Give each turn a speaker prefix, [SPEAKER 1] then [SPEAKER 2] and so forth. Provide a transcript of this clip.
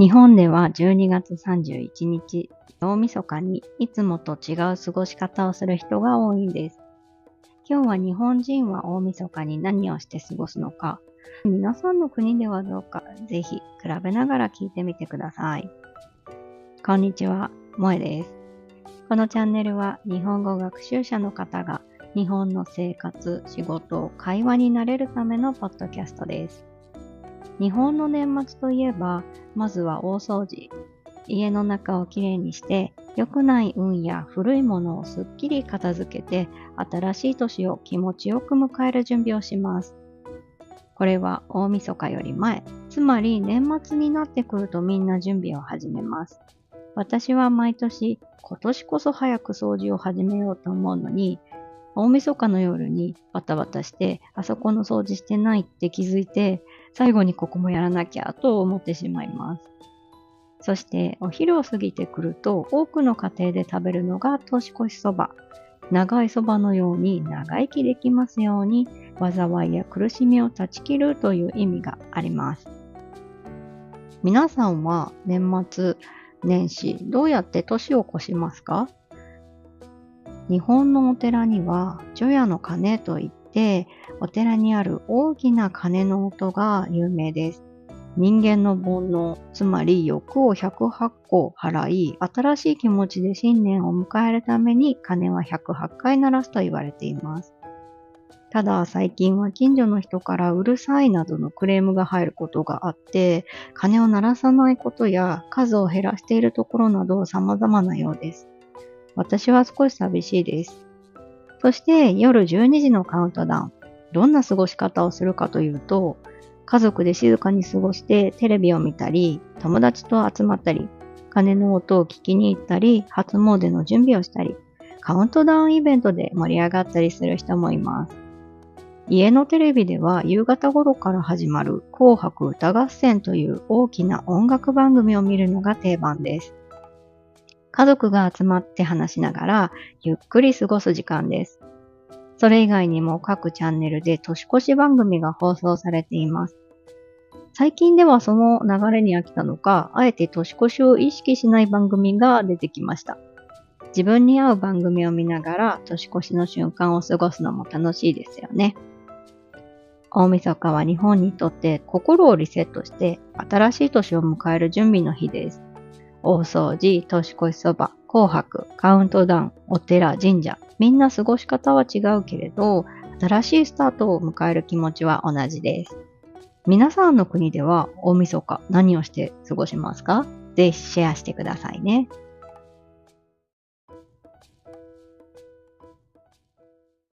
[SPEAKER 1] 日本では12月31日、大晦日にいつもと違う過ごし方をする人が多いんです。今日は日本人は大晦日に何をして過ごすのか、皆さんの国ではどうか、ぜひ比べながら聞いてみてください。こんにちは、萌です。このチャンネルは日本語学習者の方が日本の生活、仕事、会話に慣れるためのポッドキャストです。日本の年末といえば、まずは大掃除。家の中をきれいにして、良くない運や古いものをすっきり片付けて、新しい年を気持ちよく迎える準備をします。これは大晦日より前、つまり年末になってくるとみんな準備を始めます。私は毎年、今年こそ早く掃除を始めようと思うのに、大晦日の夜にバタバタして、あそこの掃除してないって気づいて、最後にここもやらなきゃと思ってしまいます。そしてお昼を過ぎてくると多くの家庭で食べるのが年越しそば。長いそばのように長生きできますように、災いや苦しみを断ち切るという意味があります。皆さんは年末年始どうやって年を越しますか？日本のお寺には除夜の鐘といって、お寺にある大きな鐘の音が有名です。人間の煩悩、つまり欲を108個払い、新しい気持ちで新年を迎えるために鐘は108回鳴らすと言われています。ただ最近は近所の人からうるさいなどのクレームが入ることがあって、鐘を鳴らさないことや数を減らしているところなど様々なようです。私は少し寂しいです。そして夜12時のカウントダウン。どんな過ごし方をするかというと、家族で静かに過ごしてテレビを見たり、友達と集まったり、鐘の音を聞きに行ったり、初詣の準備をしたり、カウントダウンイベントで盛り上がったりする人もいます。家のテレビでは夕方頃から始まる紅白歌合戦という大きな音楽番組を見るのが定番です。家族が集まって話しながらゆっくり過ごす時間です。それ以外にも各チャンネルで年越し番組が放送されています。最近ではその流れに飽きたのか、あえて年越しを意識しない番組が出てきました。自分に合う番組を見ながら年越しの瞬間を過ごすのも楽しいですよね。大晦日は日本にとって心をリセットして新しい年を迎える準備の日です。大掃除、年越しそば、紅白、カウントダウン、お寺、神社、みんな過ごし方は違うけれど、新しいスタートを迎える気持ちは同じです。皆さんの国では大晦日何をして過ごしますか？ぜひシェアしてくださいね。